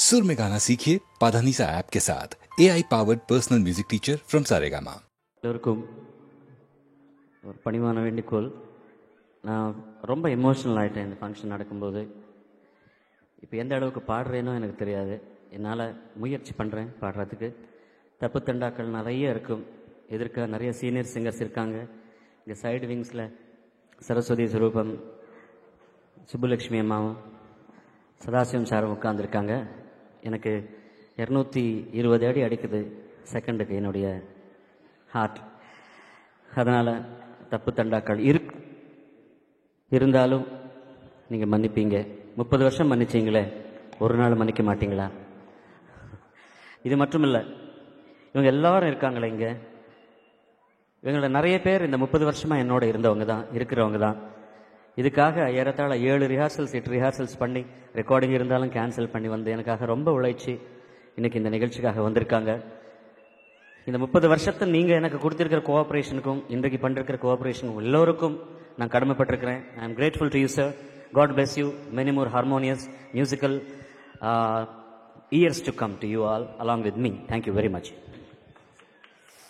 सुर में गाना सीखिए पाधानीसा ऐप के साथ AI powered personal music teacher from Saregama. எல்லோருக்கும் ஒரு பணிவான வேண்டிக்கோள். நான் ரொம்ப எமோஷனல் ஆகிட்டேன் இந்த ஃபங்க்ஷன் நடக்கும்போது. இப்போ எந்த அளவுக்கு பாடுறேனோ எனக்கு தெரியாது. என்னால் முயற்சி பண்ணுறேன் பாடுறதுக்கு. தப்பு தண்டாக்கள் நிறைய இருக்கும். எதிர்க்க நிறைய சீனியர் சிங்கர்ஸ் இருக்காங்க. இங்கே சைடு விங்ஸில் சரஸ்வதி சுரூபம், சுப்புலக்ஷ்மி அம்மாவும் சதாசிவம் சாரும் உட்காந்துருக்காங்க. எனக்கு 220 அடி அடிக்குது செகண்டுக்கு என்னுடைய ஹார்ட். அதனால் தப்பு தண்டாக்கள் இருந்தாலும் நீங்கள் மன்னிப்பீங்க. 30 வருஷம் மன்னிச்சிங்களே, ஒரு நாள் மன்னிக்க மாட்டிங்களா? இது மட்டும் இல்லை, இவங்க எல்லாரும் இருக்காங்களே இங்கே, இவங்கள நிறைய பேர் இந்த 30 வருஷமாக என்னோட இருக்கிறவங்க தான். இதுக்காக ஏறத்தாழ 7 ரிஹார்சல்ஸ் 8 ரிஹார்சல்ஸ் பண்ணி ரெக்கார்டிங் இருந்தாலும் கேன்சல் பண்ணி வந்து எனக்காக ரொம்ப உழைச்சி இன்றைக்கி இந்த நிகழ்ச்சிக்காக வந்திருக்காங்க. இந்த 30 வருஷத்தை நீங்கள் எனக்கு கொடுத்துருக்கிற கோஆப்ரேஷனுக்கும் இன்றைக்கு பண்ணிருக்கிற கோஆப்ரேஷனுக்கும் எல்லோருக்கும் நான் கடமைப்பட்டிருக்கிறேன். I am grateful to you sir. God bless you. Many more harmonious musical years to come to you all along with me. Thank you very much.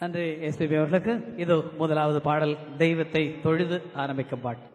நன்றி எஸ்பிபி அவர்களுக்கு. இது முதலாவது பாடல், தெய்வத்தை தொழுது ஆரம்பிக்கும் பாட்டு.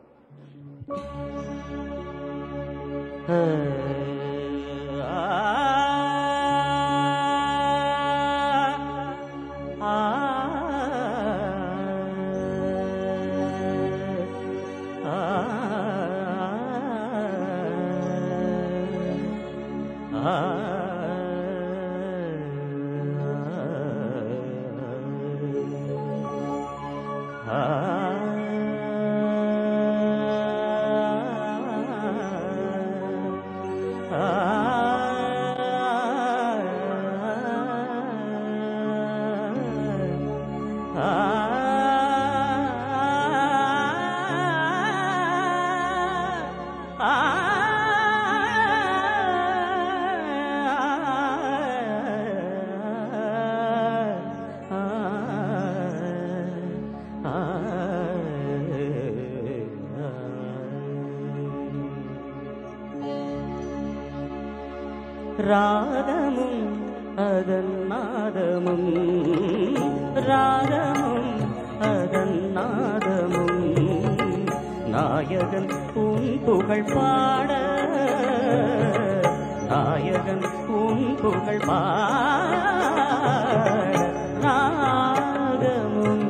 ராகமும் அதன் நாதமும், ராகமும் அதன் நாதமும், நாயகன் உன் புகழ் பாட, நாயகன் உன் புகழ் பாட, ராகமும்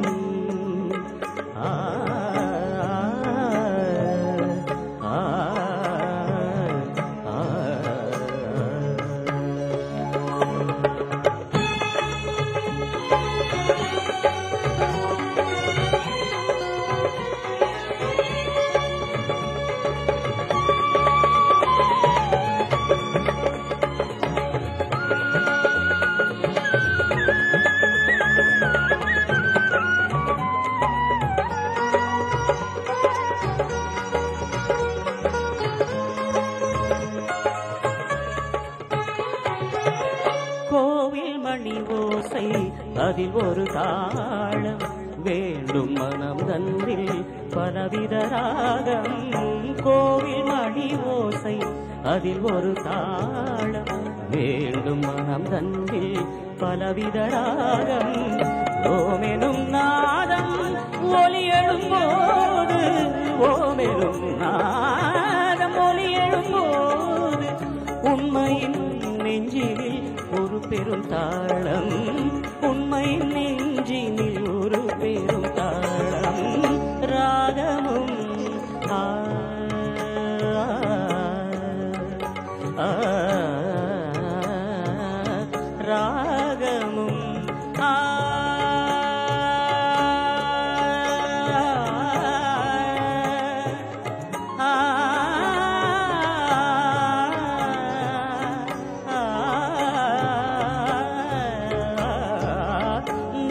அதில் ஒரு தாளம் வேண்டும் மனம் தன்னில் பலவித ராகம். கோவில் மணி ஓசை அதில் ஒரு தாளம் வேண்டும் மனம் தன்னில் பலவித ராகம். ஓமெனும் நாதம் ஒலி எழும்போது, ஓமெனும் நாதம் ஒலி எழும்போது உண்மையின் நெஞ்சினில் ஒரு பெரும் தாளம், உண்மை நெஞ்சினில் ஒரு பெரும் தாளம். ராகமும் ராகமும்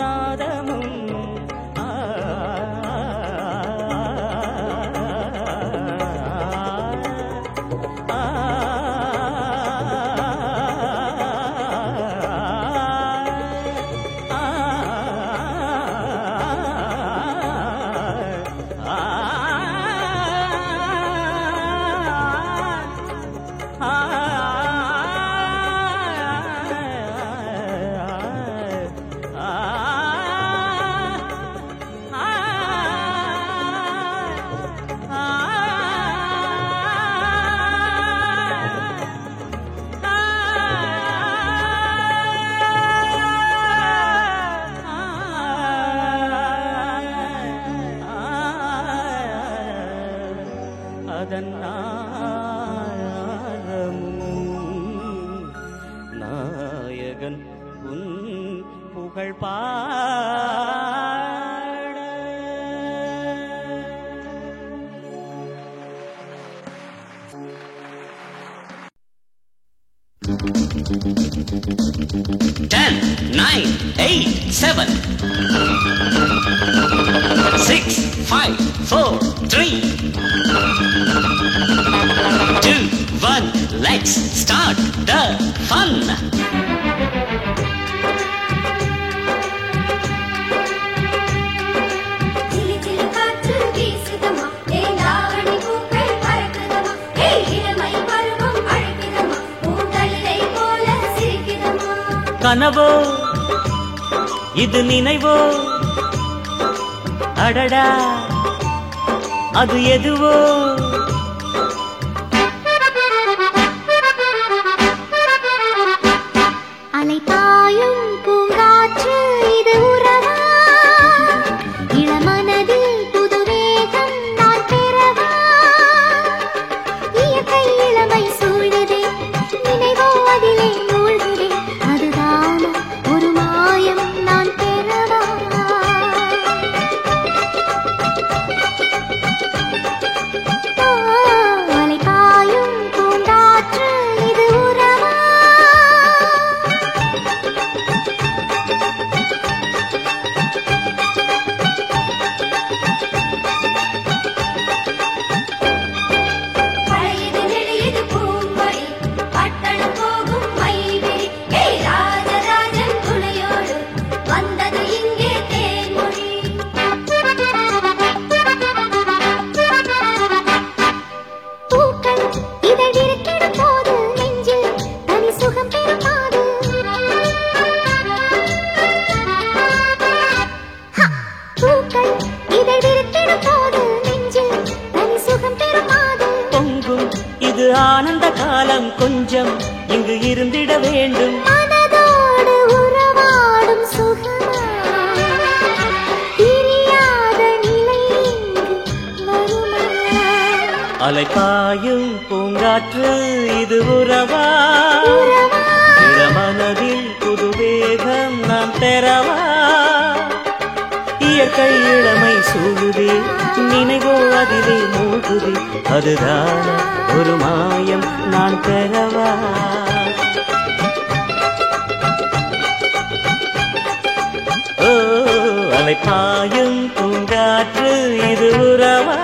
நாதமும் மகன் உன் புகழ் பாட. Ten, 9, 8, 7, 6, 5, 4, 3, 2, 1, let's start the fun. கனவோ இது நினைவோ, அடடா அது எதுவோ. அலைபாயும் பூங்காற்று இது உறவா, இளமனதில் புது வேகம் நான் பெறவா. இயற்கை இளமை சூழ்கிறே, நினைவோ அதிலே மூழ்கிறே, அதுதான் ஒரு மாயம் நான் பெறவா. அலைபாயும் பூங்காற்று இது உறவா. ஆனந்த காலம் கொஞ்சம் இங்கு இருந்திட வேண்டும். மனதோடு உறவாடும் சுகமா, பிரியாத நிலை இங்கு வருமா. அலைபாயும் பூங்காற்று இது உறவா, இளமனதில் புது வேகம் நான் பெறவா. இயற்கை இளமை சூழுதே, நினைவோ அதிலே மூழ்குதே, அதுதான் ஒரு மாயம் நான் பெறவா. ஓ அலைபாயும் பூங்காற்று இது உறவா.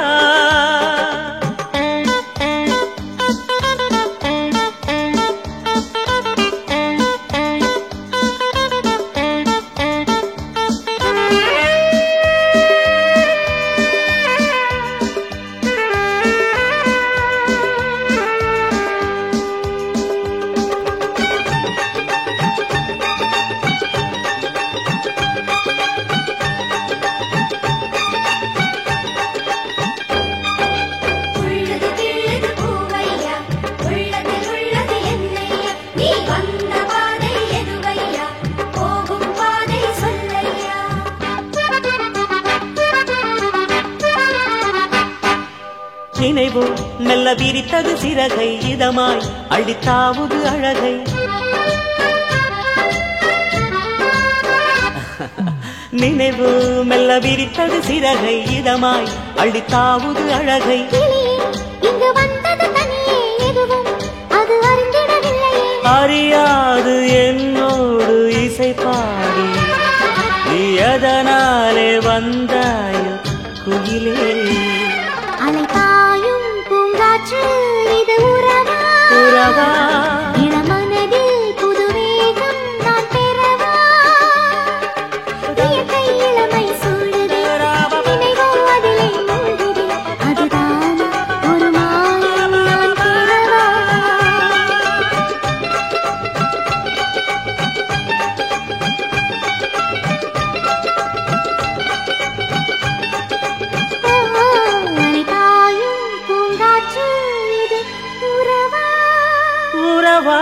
நினைவு மெல்ல விரித்தது சிறகை, இதமாய் அழித்தாவது அழகை. நினைவு மெல்ல விரித்தது சிறகை, இதமாய் அழித்தாவது அழகை. இங்கு வந்தது தனியே, எதுவும் அது அறிந்திடவில்லையே. அறியாது என்னோடு இசை பாடி, நீ எதனாலே வந்தாயோ குயிலே. அலைபாயும் பூங்காற்று இது உறவா, உறவா. இளமனதில் புது வேகம் நான் பெறவா. இயற்கை இளமை சூழுதே, நினைவோ அதிலே மூழ்குதே, அதுதான் ஒரு மாயம் நான் பெறவா. அலைபாயும் பூங்காற்று இது உறவா, உறவா.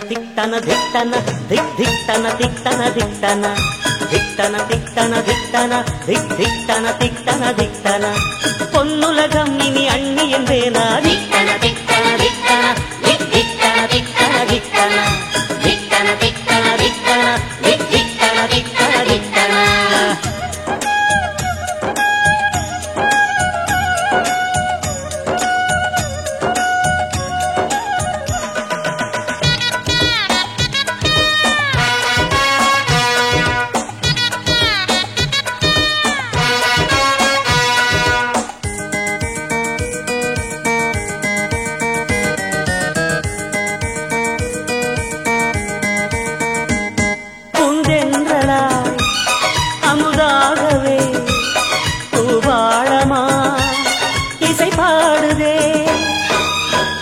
திக்தன திக்தன திக் திக்தன திக்தன திக்தன திக்தன திக்தன திக்தன திக் திக்தன திக்தன திக்தன பொன்னுலகம் இனி அண்ணி என்றேனா திக்தன திக்தன திக்தன திக் திக்தன திக்தன திக்தன திக்தன திக்தன திக்தன திக் திக்தன திக்தன திக்தன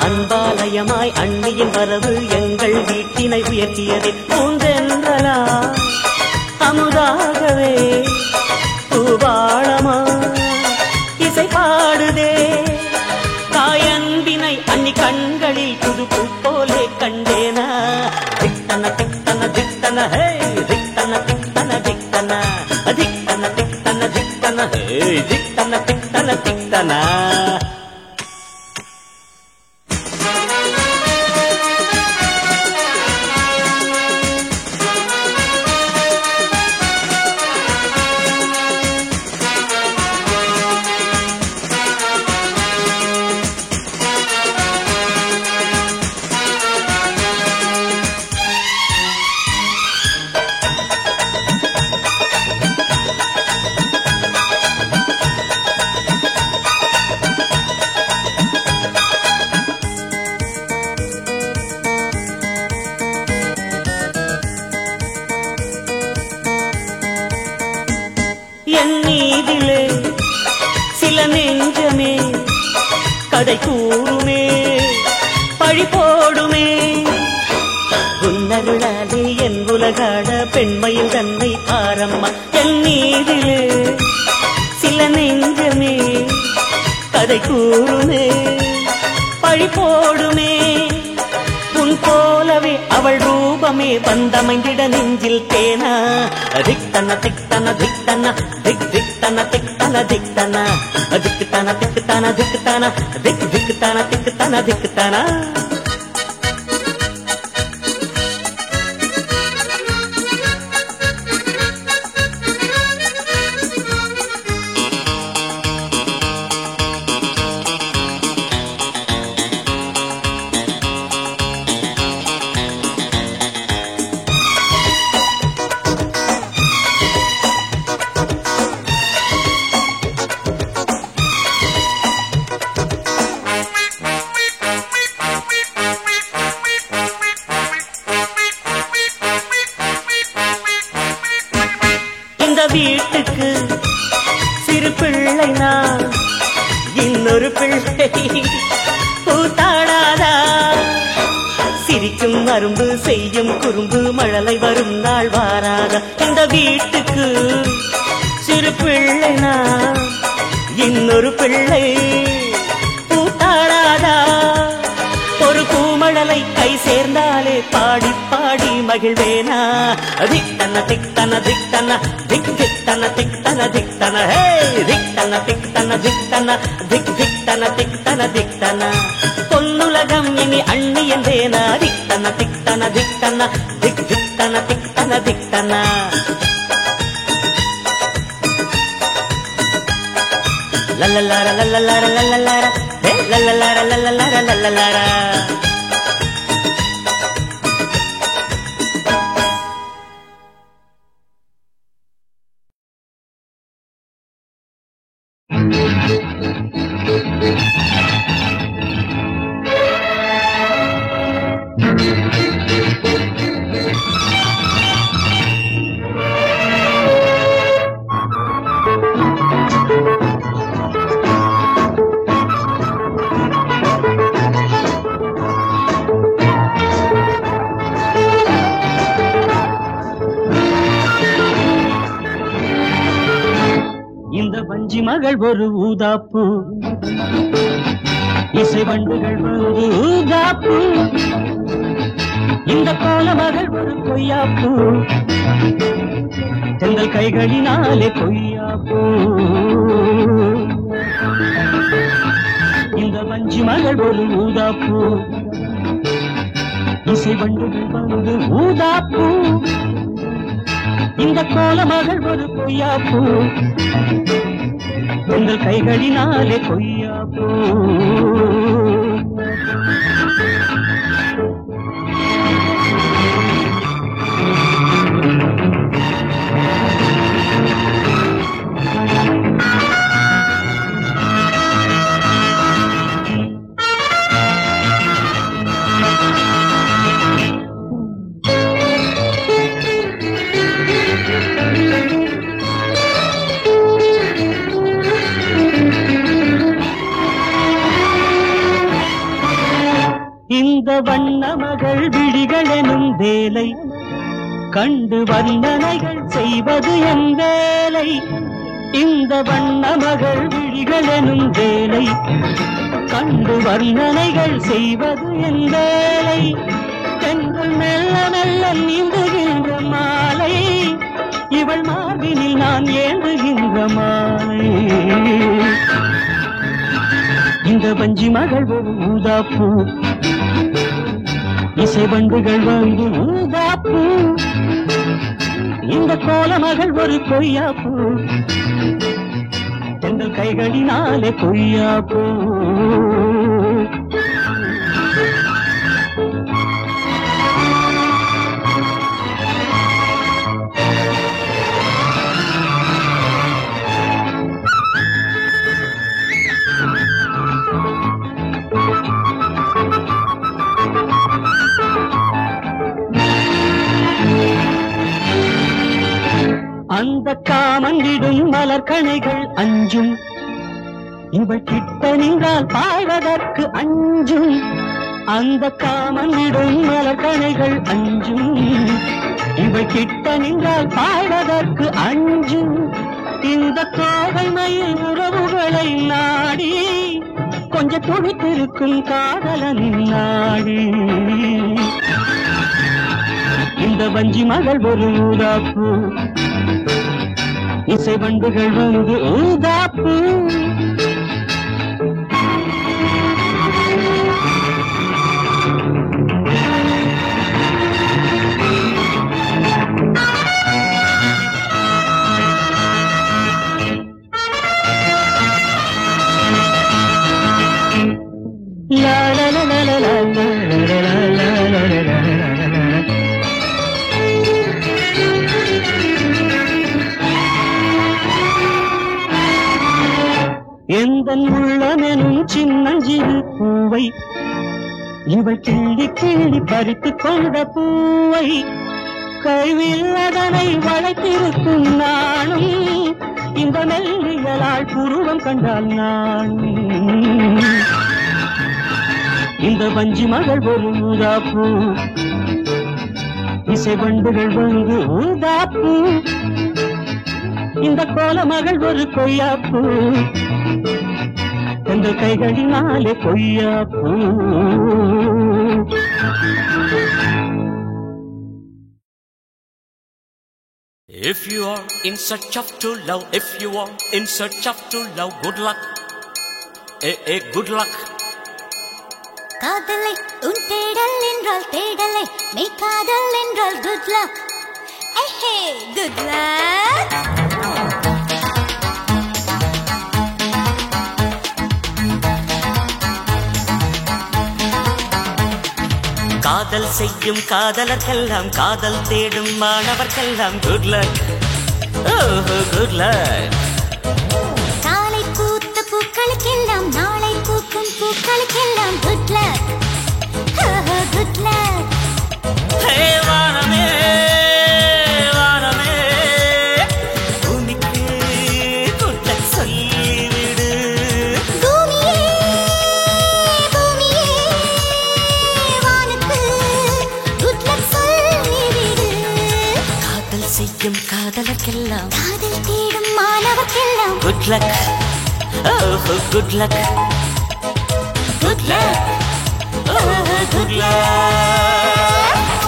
அன்பாலயமாய் அண்ணியின் வரவு எங்கள் வீட்டினை உயர்த்தியதே பூந்தென்றலா அமுதாகவே பூபாளமா இசை பாடுதே காயன்பினை அன்னி கண்களில் புது பூ போலே கண்டேனா திக்தன திக்தன திக்தன ஹே திக்தன திக்தன திக்தன திக்தன திக்தன திக்தன ஹே திக்தன திக்தன திக்தன என் நீதிலே சில நெஞ்சமே கதை கூறுமே பழி போடுமே உன்னருளாலே என் உலகாட பெண்மையில் தன்னை ஆரம்மா என் நீதிலே சில நெஞ்சமே கதை கூறுமே பழி போடுமே உன் போலவே அவள் ரூபமே வந்தமைந்திட நெஞ்சில் தேனா திக்தன திக்தன திக்தன திக் திக்தன திக்தன திக்தன திக்தன திக்தன திக்தன திக் திக்தன திக்தன திக்தன வீட்டுக்கு சிறு பிள்ளை நான் இன்னொரு பிள்ளை பூத்தாடாதா சிரிக்கும் அரும்பு செய்யும் குறும்பு மழலை வரும் நாள் வாராதா இந்த வீட்டுக்கு சிறு பிள்ளை நான் இன்னொரு பிள்ளை பூத்தாடாதா ஒரு பூமழலை கை சேர்ந்தாலே பாடி பாடி மகிழ்வேனா திக்தன திக்தன திக்தன திக் திக்தன திக்தன திக்தன ஹே திக்தன திக்தன திக்தன திக் திக்தன திக்தன திக்தன பொன்னுலகம் இனி அண்ணி என்றேனா திக்தன திக்தன திக்தன திக் திக்தன திக்தன திக்தன லல்லலார லல்லலார லல்லலார ஹே லல்லலார லல்லலார லல்லலார இந்த வஞ்சி மகள் ஒரு ஊதாப்பு இசை வண்டுகள் ஊதாப்பு இந்த கோலமகள் ஒரு கொய்யாப்பூ தென்றல் கைகளினாலே கொய்யாப்பூ இந்த வஞ்சி மகள் ஒரு ஊதாப்பூ இசை வண்டுகள் வந்து ஊதாப்பூ இந்த கோலமகள் ஒரு கொய்யாப்பூ தென்றல் கைகளினாலே கொய்யாப்பூ இந்த வண்ண மகள் விழிகள் எனும் வேலை கண்டு வர்ணனைகள் செய்வது என் வேலை இந்த வண்ண மகள் விழிகள் எனும் வேலை கண்டு வர்ணனைகள் செய்வது என் வேலை தென்றல் மெல்ல மெல்ல நீந்துகின்ற மாலை இவள் மார்பினில் நான் ஏந்துகின்ற மாலை இந்த வஞ்சி மகள் ஒரு ஊதாப்பூ இசை வண்டுகள் வந்து ஊதாப்பூ இந்த கோலமகள் ஒரு கொய்யாப்பூ தென்றல் கைகளினாலே கொய்யாப்பூ அந்த காமங்கிடும் மலர்கணைகள் அஞ்சும் இவள் கிட்ட நின்றால் பாய்வதற்கு அஞ்சும் அந்த காமங்கிடும் மலர்கணைகள் அஞ்சும் இவள் கிட்ட நின்றால் பாய்வதற்கு அஞ்சும் இந்த கோவை மயில் உறவுகளை நாடி கொஞ்சம் துடித்திருக்கும் காதலனின் நாடி இந்த வஞ்சி மகள் ஒரு ஊதாப்பூ இசை வண்டுகள் வந்து ஊதாப்பூ லா லா லா லா லா லா லா லா லா லா. எந்தன் உள்ளமெனும் சின்னஞ்சிறு பூவை இவள் கிள்ளி கிள்ளி பறித்து கொண்ட பூவை கைவில் அதனை வளைத்திருக்கும் நானும் இந்த மெல்லியலால் புருவம் கண்டால் நானும் இந்த வஞ்சி மகள் ஒரு ஊதாப்பூ இசை வண்டுகள் வந்து ஊதாப்பூ இந்த கோலமகள் ஒரு கொய்யாப்பூ தென்றல் கைகளினாலே கொய்யாப்பூ If you are in search of true love, if you are in search of true love, good luck. Good luck. காதலை உன் தேடல் என்றால் தேடலை மெய் காதல் என்றால் good luck. Hey, good luck. காதல் செய்யும் காதலர்க்கெல்லாம் காதல் தேடும் மாணவர்க்கெல்லாம் குட் லக். Good luck. காலை பூத்த பூக்களுக்கெல்லாம் நாளை பூக்கும் பூக்களுக்கெல்லாம் குட் லக். Good luck. ஹே வானமே வானமே பூமிக்கு குட் லக் சொல்லிவிடு. பூமியே பூமியே வானுக்கு குட் லக் சொல்லிவிடு. காதல் செய்யும் காதலர்க்கெல்லாம் காதல் தேடும் மாணவர்க்கெல்லாம் good luck. Good luck. Good luck. Good luck.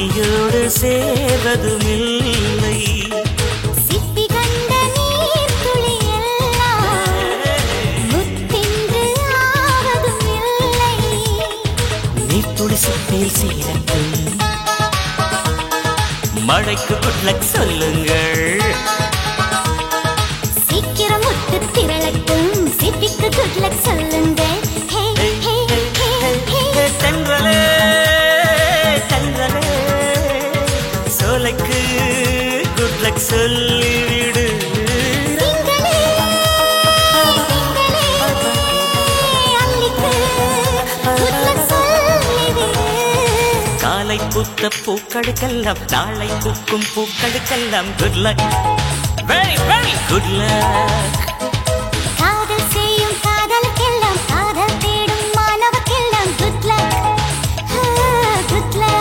சிப்பியோடு சேர்வதுமில்லை. சிப்பி கண்ட நீர் துளி எல்லாம் முத்தின்று ஆவதும் இல்லை. நீர்த்துளி சிப்பியில் சீரட்டும், மழைக்கு குட் லக் சொல்லுங்கள். சீக்கிரம் முத்து திரளட்டும், சிப்பிக்கு குட் லக் சொல்லுங்கள். ஹே ஹே ஹே ஹே தென்றலே தென்றலே சோலைக்கு குட் லக் சொல்லிவிடு. திங்களே திங்களே அள்ளிக்கு குட் லக் சொல்லிவிடு. காலை பூத்த பூக்களுக்கெல்லாம் நாளை பூக்கும் பூக்களுக்கெல்லாம் good luck, very very good luck. காதல் செய்யும் காதலுக்கெல்லாம் காதல் தேடும் மாணவர்க்கெல்லாம் குட் லக் குட் லக்.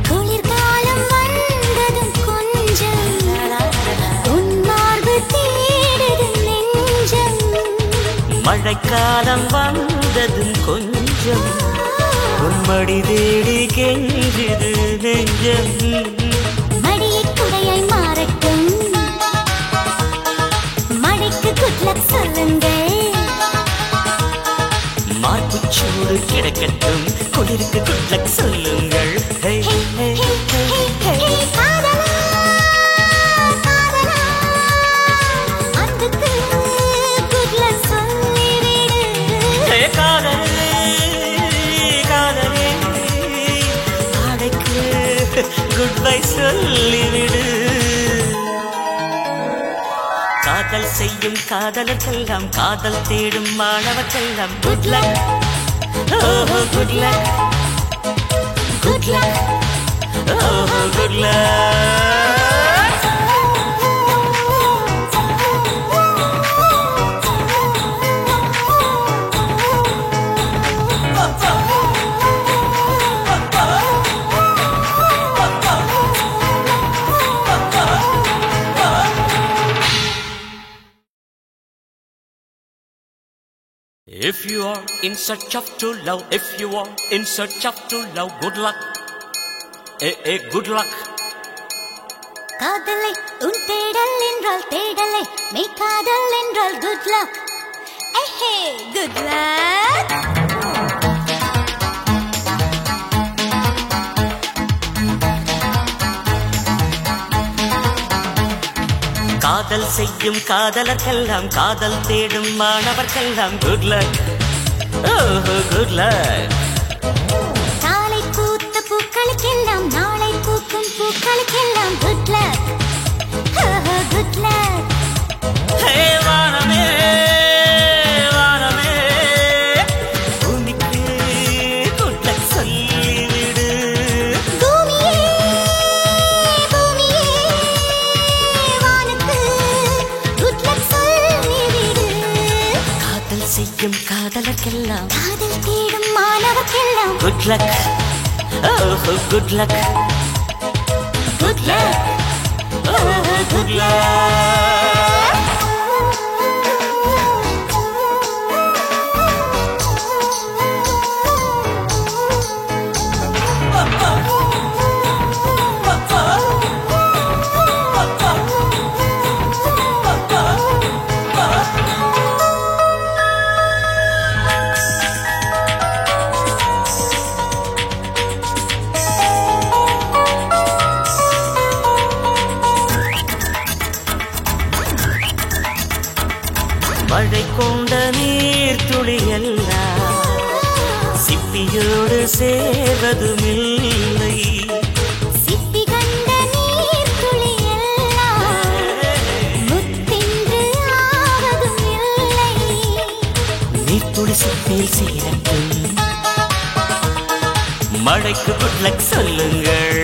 குளிர்காலம் வந்ததும் கொஞ்சம் உன் மார்பு தேடுது நெஞ்சம். மழைக்காலம் வந்ததும் கொஞ்சம் உன்மடி தேடி கெஞ்சுது நெஞ்சம். மடியை குடையாய் மாறட்டும், மழைக்கு குட் லக் சொல்லுங்கள். மார்புச்சூடு கிடக்கட்டும், குளிருக்கு குட் லக் சொல்லுங்கள். ஹே, ஹே ஹே, ஹே ஹே, ஹே ஹே. ஹே காதலா காதலா அன்புக்கு குட் லக் சொல்லிவிடு. ஹே, காதலே காதலே ஆடைக்கு குட் பை சொல்லிவிடு. காதல் செய்யும் காதலர்க்கெல்லாம் காதல் தேடும் மாணவர்க்கெல்லாம் குட் லக், ஓஹோ குட் லக், குட் லக், ஓஹோ good luck. If you are in search of true love, if you are in search of true love, good luck, good luck. காதலை உன் தேடல் என்றால் தேடலை, மெய் காதல் என்றால் குட் லக். ஏஹே குட் லக். காதல் செய்யும் காதலர்க்கெல்லாம் காதல் தேடும் மாணவர்க்கெல்லாம் குட் லக், ஓஹோ குட் லக். காலை பூத்த பூக்களுக்கெல்லாம் நாளை பூக்கும் பூக்களுக்கெல்லாம் குட் லக் குட் லக். ஹே வானமே வானமே பூமிக்கு குட் லக் சொல்லிவிடு. பூமியே பூமியே வானுக்கு குட் லக் சொல்லிவிடு. காதல் செய்யும் காதலர்க்கெல்லாம் காதல் தேடும் மாணவர்க்கெல்லாம் குட் லக், ஓஹோ குட் லக், குட் லக், ஓஹோ குட் லக். மழை கொண்ட நீர் துளி எல்லாம் சிப்பியோடு சேர்வதுமில்லை. சிப்பி கண்ட நீர் துளி எல்லாம் முத்தின்று ஆவதும் பூமியில் சீரட்டும். மழைக்கு குட் லக் சொல்லுங்கள்.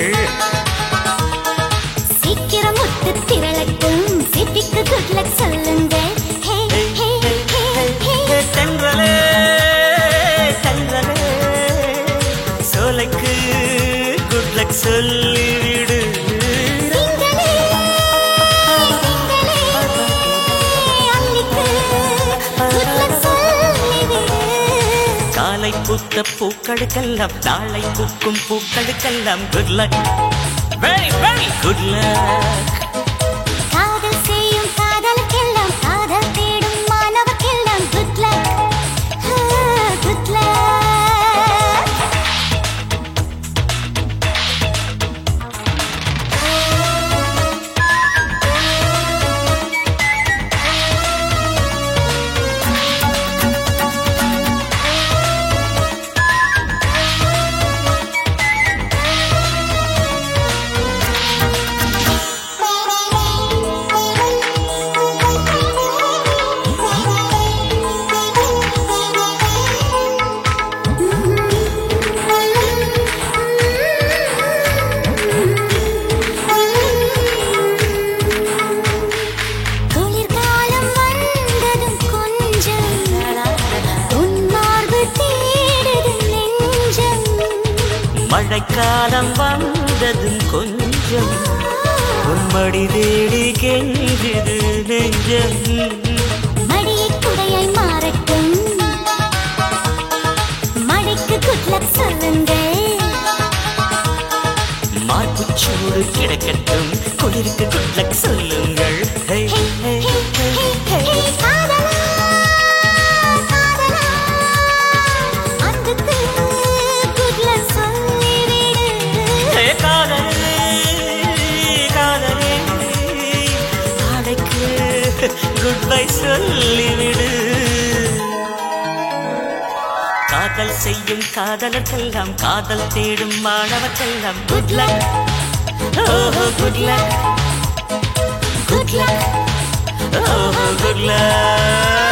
சீக்கிரம் முத்து திரளட்டும், சிப்பிக்கு குட் லக் சொல்லுங்கள். தென்றலே தென்றலே சோலைக்கு குட் லக் சொல்லிவிடு. காலை பூத்த பூக்களுக்கெல்லாம் நாளை பூக்கும் பூக்களுக்கெல்லாம் good luck. Very very good luck. காதல் செய்யும் காதலுக்கெல்லாம் காதல் தேடும் மாணவர்க்கெல்லாம் குட் லக். Good luck. மழைக்காலம் வந்ததும் கொஞ்சம் உம்மடி தேடி கெஞ்சுது நெஞ்சம். மடியை குடையாய் மாறட்டும், மழைக்கு குட் லக் சொல்லுங்கள். மார்புச்சூடு கிடக்கட்டும், குளிருக்கு குட் லக் சொல்லுங்கள். குட் பை சொல்லிவிடு. காதல் செய்யும் காதலர்க்கெல்லாம் காதல் தேடும் மாணவர்க்கெல்லாம் குட் லக். ஓஹோ குட் லக். Good luck. ஓஹோ குட் லக்.